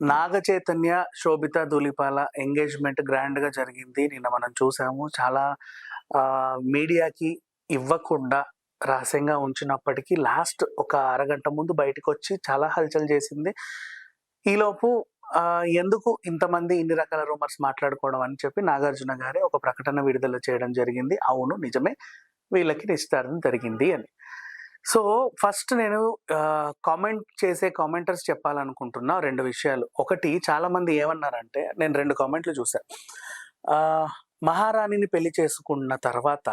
నాగ చైతన్య, శోభిత Dhulipala engagement గ్రాండ్‌గా జరిగింది. నిన్న మనం చూసాము. చాలా మీడియాకి ఇవ్వకుండా రహస్యంగా ఉంచినప్పటికీ లాస్ట్ ఒక అరగంట ముందు బయటికొచ్చి చాలా హల్చల్ చేసింది. ఈలోపు ఎందుకు ఇంతమంది ఇన్ని రకాల రూమర్స్ మాట్లాడుకోవడం అని చెప్పి నాగార్జున గారే ఒక ప్రకటన విడుదల చేయడం జరిగింది. అవును నిజమే, వీళ్ళకి నిశ్చితార్థం జరిగింది అని. సో, ఫస్ట్ నేను కామెంట్ చేసే కామెంటర్స్ చెప్పాలనుకుంటున్నా 2 విషయాలు. ఒకటి చాలామంది ఏమన్నారంటే నేను 2 కామెంట్లు చూసా. మహారాణిని పెళ్లి చేసుకున్న తర్వాత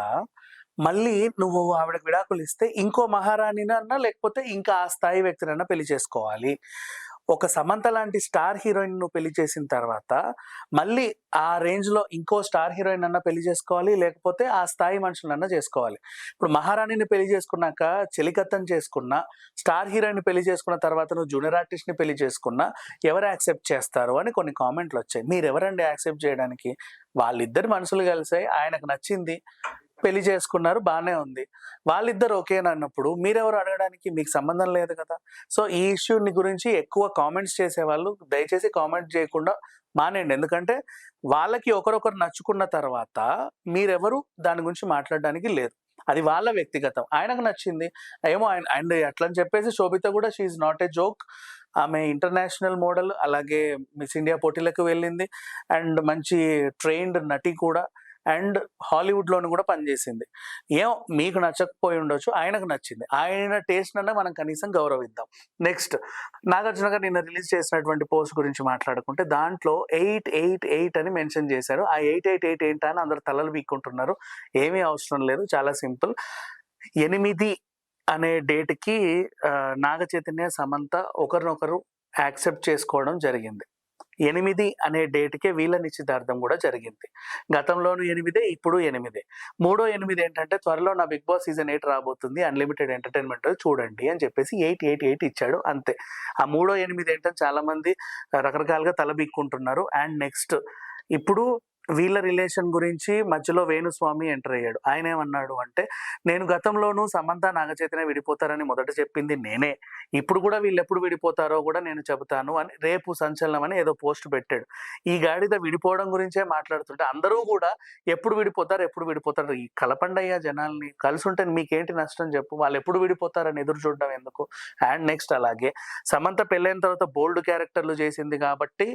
మళ్ళీ నువ్వు ఆవిడకి విడాకులిస్తే ఇంకో మహారాణినన్నా లేకపోతే ఇంకా ఆ స్థాయి వ్యక్తినన్నా పెళ్లి చేసుకోవాలి. ఒక సమంత లాంటి స్టార్ హీరోయిన్ నువ్వు పెళ్లి చేసిన తర్వాత మళ్ళీ ఆ రేంజ్‌లో ఇంకో స్టార్ హీరోయిన్ అన్నా పెళ్లి చేసుకోవాలి. లేకపోతే ఆ స్థాయి మనుషులన్నా చేసుకోవాలి. ఇప్పుడు మహారాణిని పెళ్లి చేసుకున్నాక చెలికత్తెను చేసుకున్నా, స్టార్ హీరోయిన్‌ని పెళ్లి చేసుకున్న తర్వాత నువ్వు జూనియర్ ఆర్టిస్ట్‌ని పెళ్లి చేసుకున్నా ఎవరు యాక్సెప్ట్ చేస్తారు అని కొన్ని కామెంట్‌లొచ్చాయి. మీరెవరండి యాక్సెప్ట్ చేయడానికి? వాళ్ళిద్దరి మనసులు కలిసాయి. ఆయనకు నచ్చింది. పెళ్లి చేసుకున్నారు. బానే ఉంది. వాళ్ళిద్దరు ఓకేనన్నప్పుడు మీరెవరు అడగడానికి? మీకు సంబంధం లేదు కదా! సో, ఈ ఇష్యూని గురించి ఎక్కువ కామెంట్స్ చేసేవాళ్ళు దయచేసి కామెంట్ చేయకుండా మానేయండి. ఎందుకంటే వాళ్ళకి ఒకరొకరు నచ్చుకున్న తర్వాత మీరెవరు దాని గురించి మాట్లాడడానికి లేదు. అది వాళ్ళ వ్యక్తిగతం. ఆయనకు నచ్చింది. ఏమో అండ్ అట్లని చెప్పేసి శోభిత కూడా she is not a joke. ఆమె ఇంటర్నేషనల్ మోడల్. అలాగే మిస్ ఇండియా పోటీలకు వెళ్ళింది. అండ్ మంచి ట్రైన్డ్ నటి కూడా. అండ్ హాలీవుడ్‌లోను కూడా పనిచేసింది. ఏమో మీకు నచ్చకపోయి ఉండొచ్చు. ఆయనకు నచ్చింది. ఆయన టేస్ట్‌నన్నా మనం కనీసం గౌరవిద్దాం. నెక్స్ట్ నాగార్జున గారు నిన్న రిలీజ్ చేసినటువంటి పోస్ట్ గురించి మాట్లాడుకుంటే దాంట్లో 888 అని మెన్షన్ చేశారు. ఆ 888 ఏంటా అని అందరూ తలలు పీక్కుంటున్నారు. ఏమీ అవసరం లేదు. చాలా సింపుల్. 8 అనే డేట్‌కి నాగ చైతన్య, సమంత ఒకరినొకరు యాక్సెప్ట్ చేసుకోవడం జరిగింది. 8 అనే డేట్‌కే వీళ్ళ నిశ్చితార్థం కూడా జరిగింది. గతంలోను 8, ఇప్పుడు 8. మూడో 8 ఏంటంటే త్వరలో నా 'బిగ్ బాస్' సీజన్ 8 రాబోతుంది. అన్‌లిమిటెడ్ ఎంటర్‌టైన్‌మెంట్ చూడండి అని చెప్పేసి 888 ఇచ్చాడు అంతే. ఆ మూడో 8 ఏంటని చాలామంది రకరకాలుగా తలబిక్కుంటున్నారు. అండ్ నెక్స్ట్ ఇప్పుడు వీళ్ళ రిలేషన్ గురించి మధ్యలో వేణుస్వామి ఎంటర్ అయ్యాడు. ఆయనేమన్నాడు అంటే, నేను గతంలోనూ సమంత, నాగచైతన్య విడిపోతారని మొదట చెప్పింది నేనే. ఇప్పుడు కూడా వీళ్ళెప్పుడు విడిపోతారో కూడా నేను చెబుతాను అని రేపు సంచలనం అని ఏదో పోస్ట్ పెట్టాడు. ఈ గాడిద విడిపోవడం గురించే మాట్లాడుతుంటే అందరూ కూడా ఎప్పుడు విడిపోతారు, ఎప్పుడు విడిపోతారు? ఈ కలపండయ్యా జనాల్ని. కలిసుంటే మీకేంటి నష్టం చెప్పు? వాళ్ళెప్పుడు విడిపోతారని ఎదురు చూడడం ఎందుకు? అండ్ నెక్స్ట్ అలాగే సమంత పెళ్ళైన తర్వాత బోల్డ్ క్యారెక్టర్లు చేసింది కాబట్టి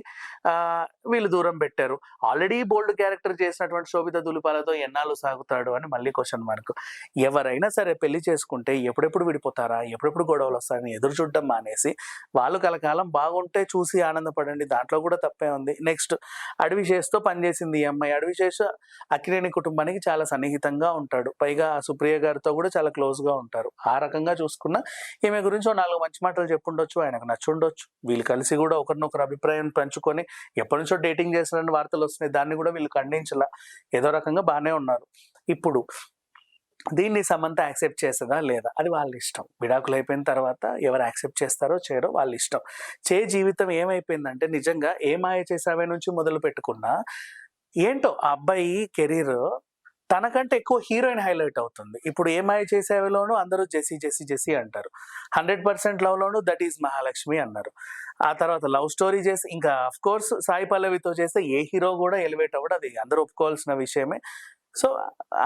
వీళ్ళు దూరం పెట్టారు. ఆల్రెడీ బోల్డ్ క్యారెక్టర్ చేసినటువంటి శోభిత ధూళిపాలతో ఎన్నాళ్ళు సాగుతాడు అని మళ్ళీ క్వెషన్ మార్క్. ఎవరైనా సరే పెళ్లి చేసుకుంటే ఎప్పుడెప్పుడు విడిపోతారా, ఎప్పుడెప్పుడు గొడవలు వస్తాయని ఎదురు చూడడం మానేసి వాళ్ళు కలకాలం బాగుంటే చూసి ఆనందపడండి. దాంట్లో కూడా తప్పే ఉంది. నెక్స్ట్ అడవిశేష్‌తో పనిచేసింది ఈ అమ్మాయి. అడవిశేష్ అక్కినేని కుటుంబానికి చాలా సన్నిహితంగా ఉంటాడు. పైగా సుప్రియ గారితో కూడా చాలా క్లోజ్‌గా ఉంటారు. ఆ రకంగా చూసుకున్న ఈమె గురించి ఓ 4 మంచి మాటలు చెప్పుండొచ్చు. ఆయనకు నచ్చుండొచ్చు. వీళ్ళు కలిసి కూడా ఒకరినొకరు అభిప్రాయం పంచుకొని ఎప్పటినుంచో డేటింగ్ చేస్తున్నారని వార్తలొస్తున్నాయి. దాన్ని కూడా వీళ్ళు ఖండించలా. ఏదో రకంగా బానే ఉన్నారు. ఇప్పుడు దీన్ని సమంత యాక్సెప్ట్ చేస్తదా? లేదా? అది వాళ్ళ ఇష్టం. విడాకులయిపోయిన తర్వాత ఎవరు యాక్సెప్ట్ చేస్తారో చేయరో వాళ్ళ ఇష్టం. జీవితం ఏమైపోయిందంటే నిజంగా 'ఏ మాయ చేసావే' నుంచి మొదలుపెట్టుకున్నా ఏంటో ఆ అబ్బాయి కెరీర్ తనకంటే ఎక్కువ హీరోయిన్ హైలైట్ అవుతుంది. ఇప్పుడు 'ఏ మాయ చేసావే'లోనూ అందరూ జెస్సీ, జెస్సీ, జెస్సీ అంటారు. 100% లవ్‌లోనూ దట్ ఈజ్ మహాలక్ష్మి అన్నారు. ఆ తర్వాత లవ్ స్టోరీ చేసి ఇంకా ఆఫ్‌కోర్స్ సాయి పల్లవితో చేస్తే ఏ హీరో కూడా ఎలివేట్ అవ్వడు. అది అందరూ ఒప్పుకోవాల్సిన విషయమే. సో,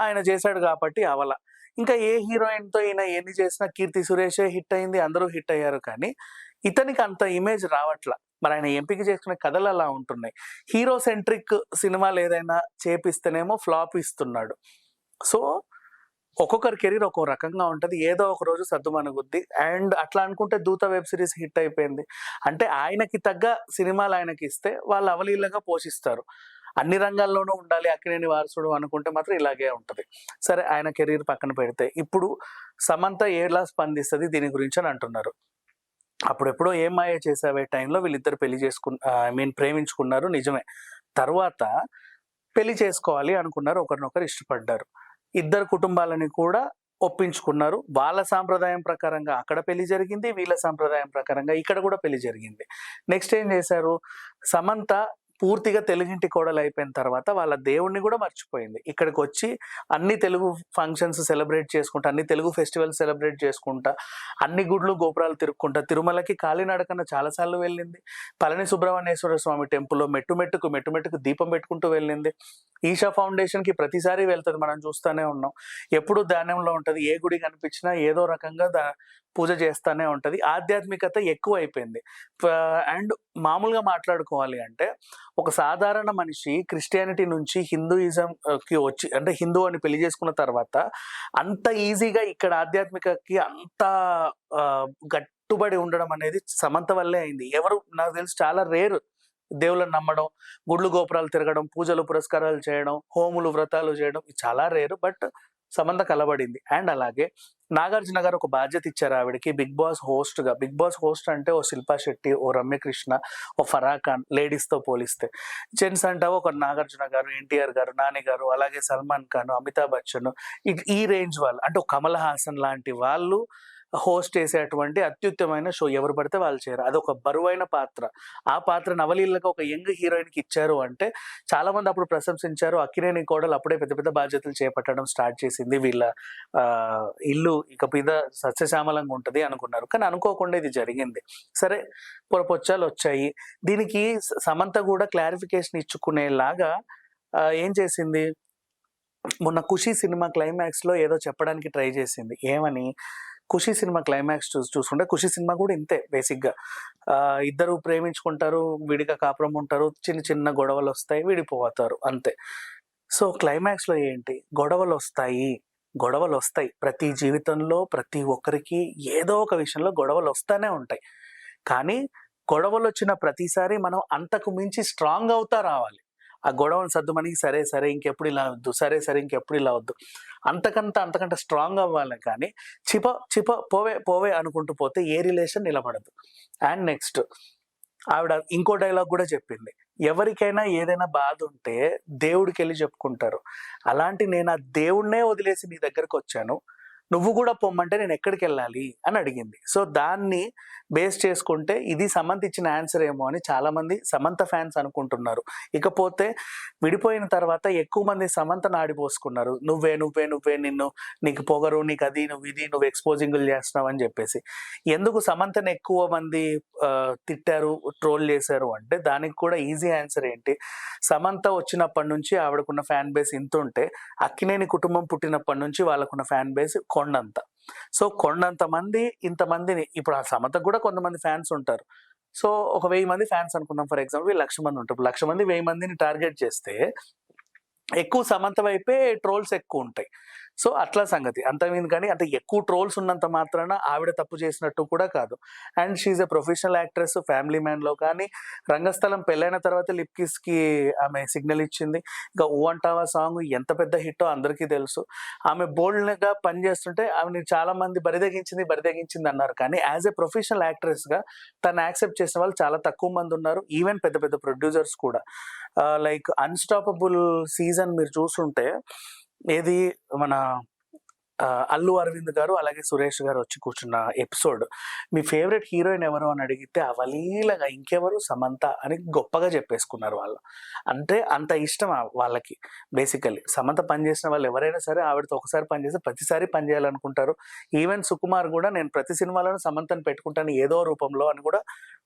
ఆయన చేశాడు కాబట్టి అవల. ఇంకా ఏ హీరోయిన్‌తో ఈయన ఎన్ని చేసినా 'కీర్తి సురేషే' హిట్ అయింది. అందరూ హిట్ అయ్యారు కానీ ఇతనికి అంత ఇమేజ్ రావట్ల. మరి ఆయన ఎంపిక చేసుకునే కథలు అలా ఉంటున్నాయి. హీరో సెంట్రిక్ సినిమాలు ఏదైనా చేపిస్తేనేమో ఫ్లాప్ ఇస్తున్నాడు. సో, ఒక్కొక్కరి కెరీర్ ఒక్కో రకంగా ఉంటది. ఏదో ఒక రోజు సద్దుమణుగుద్ది. అండ్ అట్లా అనుకుంటే 'దూత' వెబ్ సీరీస్ హిట్ అయిపోయింది. అంటే ఆయనకి తగ్గ సినిమాలు ఆయనకిస్తే వాళ్ళు అవలీలగా పోషిస్తారు. అన్ని రంగాల్లోనూ ఉండాలి అక్కినేని వారసుడు అనుకుంటే మాత్రం ఇలాగే ఉంటది. సరే ఆయన కెరీర్ పక్కన పెడితే ఇప్పుడు సమంత ఎలా స్పందిస్తది దీని గురించి అని అంటున్నారు. అప్పుడెప్పుడో 'ఏం మాయ చేసావే' టైంలో వీళ్ళిద్దరు పెళ్లి ప్రేమించుకున్నారు నిజమే. తరువాత పెళ్లి చేసుకోవాలి అనుకున్నారు. ఒకరినొకరు ఇష్టపడ్డారు. ఇద్దరు కుటుంబాలని కూడా ఒప్పించుకున్నారు. వాళ్ళ సాంప్రదాయం ప్రకారంగా అక్కడ పెళ్లి జరిగింది. వీళ్ళ సాంప్రదాయం ప్రకారంగా ఇక్కడ కూడా పెళ్లి జరిగింది. నెక్స్ట్ ఏం చేశారు? సమంత పూర్తిగా తెలుగింటి కోడలు అయిపోయిన తర్వాత వాళ్ళ దేవుడిని కూడా మర్చిపోయింది. ఇక్కడికొచ్చి అన్ని తెలుగు ఫంక్షన్స్ సెలబ్రేట్ చేసుకుంటా, అన్ని తెలుగు ఫెస్టివల్స్ సెలబ్రేట్ చేసుకుంటా, అన్ని గుడులు, గోపురాలు తిరుక్కుంటా, తిరుమలకి కాలినడకన చాలా సార్లు వెళ్ళింది. పళని సుబ్రహ్మణ్యేశ్వర స్వామి టెంపుల్‌లో మెట్టు మెట్టుకు దీపం పెట్టుకుంటూ వెళ్ళింది. ఈషా ఫౌండేషన్‌కి ప్రతిసారి వెళ్తది. మనం చూస్తానే ఉన్నాం. ఎప్పుడు ధ్యానంలో ఉంటది. ఏ గుడి కనిపించినా ఏదో రకంగా పూజ చేస్తానే ఉంటది. ఆధ్యాత్మికత ఎక్కువైపోయింది. అండ్ మామూలుగా మాట్లాడుకోవాలి అంటే, ఒక సాధారణ మనిషి క్రిస్టియానిటీ నుంచి హిందూయిజంకి వచ్చి అంటే హిందూ అని పెళ్లి చేసుకున్న తర్వాత, అంత ఈజీగా ఇక్కడ ఆధ్యాత్మికకి అంత గట్టుబడి ఉండడం అనేది సమంత వల్లే అయింది. ఎవరు నాకు తెలిసి చాలా రేర్ దేవుళ్ళని నమ్మడం, గుడులు, గోపురాలు తిరగడం, పూజలు, పురస్కారాలు చేయడం, హోములు, వ్రతాలు చేయడం ఇది చాలా రేర్. బట్ సమంత కలబడింది. అండ్ అలాగే నాగార్జున గారు ఒక బాధ్యత ఇచ్చారు ఆవిడకి బిగ్ బాస్ హోస్ట్‌గా. బిగ్ బాస్ హోస్ట్ అంటే ఓ శిల్పా శెట్టి, ఓ రమ్యకృష్ణ, ఓ ఫరా ఖాన్ లేడీస్‌తో పోలిస్తే. జెంట్స్ అంటావా ఒక నాగార్జున గారు, ఎన్టీఆర్ గారు, నాని గారు, అలాగే సల్మాన్ ఖాన్, అమితాబ్ బచ్చన్ ఈ రేంజ్ వాళ్ళు అంటే కమల్ హాసన్ లాంటి వాళ్ళు హోస్ట్ చేసేటువంటి అత్యుత్తమైన షో ఎవరు పడితే వాళ్ళు చేయరు. అదొక బరువైన పాత్ర. ఆ పాత్ర నవలీలగా ఒక యంగ్ హీరోయిన్‌కి ఇచ్చారు అంటే చాలా మంది అప్పుడు ప్రశంసించారు. అక్కినేని కోడలు అప్పుడే పెద్ద పెద్ద బాధ్యతలు చేపట్టడం స్టార్ట్ చేసింది. వీళ్ళ ఇల్లు ఇక మీద సస్యశ్యామలంగా ఉంటది అనుకున్నారు. కానీ అనుకోకుండా ఇది జరిగింది. సరే పొరపొచ్చాలొచ్చాయి. దీనికి సమంత కూడా క్లారిఫికేషన్ ఇచ్చుకునేలాగా ఏం చేసింది, మొన్న 'ఖుషి' సినిమా క్లైమాక్స్‌లో ఏదో చెప్పడానికి ట్రై చేసింది. ఏమని 'ఖుషి' సినిమా క్లైమాక్స్ చూసుకుంటే 'ఖుషి' సినిమా కూడా ఇంతే బేసిక్‌గా. ఇద్దరు ప్రేమించుకుంటారు, విడిగా కాపురం ఉంటారు, చిన్న చిన్న గొడవలొస్తాయి, విడిపోతారు అంతే. సో, క్లైమాక్స్‌లో ఏంటి గొడవలొస్తాయి. ప్రతి జీవితంలో ప్రతి ఒక్కరికి ఏదో ఒక విషయంలో గొడవలొస్తానే ఉంటాయి. కానీ గొడవలొచ్చిన ప్రతిసారి మనం అంతకు మించి స్ట్రాంగ్ అవుతా రావాలి. ఆ గొడవను సద్దుమణిగి సరే ఇంకెప్పుడు ఇలా వద్దు. సరే ఇంకెప్పుడు ఇలా వద్దు. అంతకంటే స్ట్రాంగ్ అవ్వాలి కానీ చిప పోవే అనుకుంటూ పోతే ఏ రిలేషన్ నిలబడదు. అండ్ నెక్స్ట్ ఆవిడ ఇంకో డైలాగ్ గూడా చెప్పింది. ఎవరికైనా ఏదైనా బాధుంటే దేవుడికెళ్లి చెప్పుకుంటారు. అలాంటి నేను ఆ దేవుడినే వదిలేసి నీ దగ్గరకొచ్చాను. నువ్వు గూడా పొమ్మంటే నేనెక్కడికెళ్ళాలి అని అడిగింది. సో, దాన్ని బేస్ చేసుకుంటే ఇది సమంత ఇచ్చిన ఆన్సర్ ఏమో అని చాలామంది సమంత ఫ్యాన్స్ అనుకుంటున్నారు. ఇకపోతే విడిపోయిన తర్వాత ఎక్కువ మంది సమంతను ఆడిపోసుకున్నారు. నువ్వే నీకు పొగరు, నీకది, నువ్వు ఎక్స్‌పోజింగులు చేస్తున్నావు అని జెప్పేసి. ఎందుకు సమంతని ఎక్కువ మంది తిట్టారు, ట్రోల్ చేశారు అంటే దానికి కూడా ఈజీ ఆన్సర్ ఏంటి, సమంత వచ్చినప్పటి నుంచి ఆవిడకున్న ఫ్యాన్ బేస్ ఇంతుంటే, అక్కినేని కుటుంబం పుట్టినప్పటి నుంచి వాళ్ళకున్న ఫ్యాన్ బేస్ కొండంత. సో, కొండంత మంది ఇంతమందిని ఇప్పుడు ఆ సమంతకు కూడా కొంతమంది ఫ్యాన్స్ ఉంటారు. సో, ఒక 1000 మంది ఫ్యాన్స్ అనుకుందాం ఫర్ ఎగ్జాంపుల్. 1,00,000 మంది ఉంటారు. 1,00,000 మంది 1000 మందిని టార్గెట్ చేస్తే ఎక్కువ సమంత వైపే ట్రోల్స్ ఎక్కువుంటాయి. సో, అట్లా సంగతి. అంతకుమించి అంటే ఎక్కువ ట్రోల్స్ ఉన్నంత మాత్రాన ఆవిడ తప్పు చేసినట్టు కూడా కాదు. And she is a professional actress. Family మ్యాన్‌లో కానీ రంగస్థలం పెళ్ళైన తర్వాత లిప్ కిస్‌కి ఆమె సిగ్నల్ ఇచ్చింది. ఇక 'ఊ అంటావా' సాంగ్ ఎంత పెద్ద హిట్టో అందరికీ తెలుసు. ఆమె బోల్డ్‌గా పనిచేస్తుంటే ఆమెని చాలా మంది బరితెగించింది అన్నారు. కానీ యాస్ ఎ ప్రొఫెషనల్ యాక్ట్రెస్‌గా తను యాక్సెప్ట్ చేసిన వాళ్ళు చాలా తక్కువ మంది ఉన్నారు. ఈవెన్ పెద్ద పెద్ద ప్రొడ్యూసర్స్ కూడా. లైక్ 'అన్‌స్టాపబుల్' సీజన్ మీరు చూసుంటే ఏది మన అల్లు అరవింద్ గారు, అలాగే సురేష్ గారు వచ్చి కూర్చున్న ఎపిసోడ్. మీ ఫేవరెట్ హీరోయిన్ ఎవరు అని అడిగితే అవలీలగా ఇంకెవరు సమంత అని గొప్పగా చెప్పేసుకున్నారు వాళ్ళు. అంటే అంత ఇష్టం వాళ్ళకి బేసికల్లీ. సమంత పనిచేసిన వాళ్ళు ఎవరైనా సరే ఆవిడతో ఒకసారి పనిచేస్తే ప్రతిసారి పనిచేయాలనుకుంటారు. ఈవెన్ సుకుమార్ కూడా నేను ప్రతి సినిమాలోనూ సమంతని పెట్టుకుంటాను ఏదో రూపంలో అని కూడా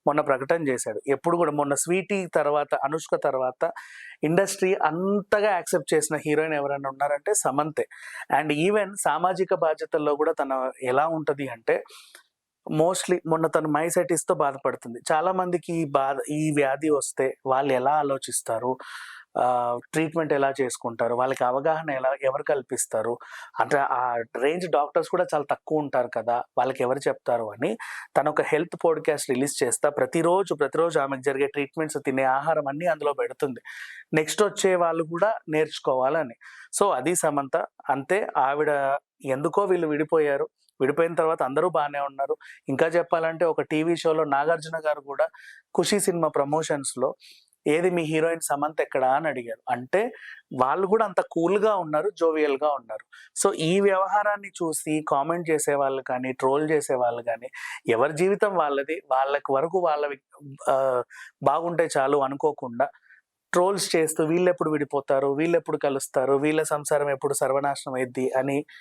మొన్న ప్రకటన చేశాడు. ఎప్పుడు కూడా మొన్న 'స్వీటీ' తర్వాత, 'అనుష్క' తర్వాత ఇండస్ట్రీ అంతగా యాక్సెప్ట్ చేసిన హీరోయిన్ ఎవరైనా ఉన్నారంటే సమంతే. అండ్ ఈవెన్ సామాజిక బాధ్యతల్లో కూడా తను ఎలా ఉంటది అంటే, మోస్ట్‌లీ మొన్న తను మైసైటిస్‌తో బాధపడుతుంది. చాలా మందికి ఈ వ్యాధి వస్తే వాళ్ళు ఎలా ఆలోచిస్తారు? ట్రీట్మెంట్ ఎలా చేసుకుంటారు? వాళ్ళకి అవగాహన ఎవరు కల్పిస్తారు? అంటే ఆ రేంజ్ డాక్టర్స్ కూడా చాలా తక్కువుంటారు కదా! వాళ్ళకి ఎవరు చెప్తారు అని తనొక హెల్త్ పాడ్‌కాస్ట్ రిలీజ్ చేస్తా ప్రతిరోజు ఆమెకు జరిగే ట్రీట్మెంట్స్, తినే ఆహారం అన్నీ అందులో పెడుతుంది. నెక్స్ట్ వచ్చే వాళ్ళు కూడా నేర్చుకోవాలని. సో, అది సమంత. అంతే ఆవిడ ఎందుకో వీళ్ళు విడిపోయారు. విడిపోయిన తర్వాత అందరూ బానే ఉన్నారు. ఇంకా చెప్పాలంటే ఒక టీవీ షోలో నాగార్జున గారు కూడా 'ఖుషి' సినిమా ప్రమోషన్స్‌లో ఏది మీ హీరోయిన్ సమంత ఎక్కడా అని అడిగారు. అంటే వాళ్ళు కూడా అంత కూల్‌గా ఉన్నారు, జోవియల్‌గా ఉన్నారు. సో, ఈ వ్యవహారాన్ని చూసి కామెంట్ చేసేవాళ్ళు కానీ, ట్రోల్ చేసేవాళ్ళు గానీ, ఎవరి జీవితం వాళ్ళది. వాళ్ళకి వరకు వాళ్ళవి బాగుంటే చాలు అనుకోకుండా ట్రోల్స్ చేస్తూ వీళ్ళెప్పుడు విడిపోతారు, వీళ్ళెప్పుడు కలుస్తారు, వీళ్ళ సంసారం ఎప్పుడు సర్వనాశనం అయిద్ది అని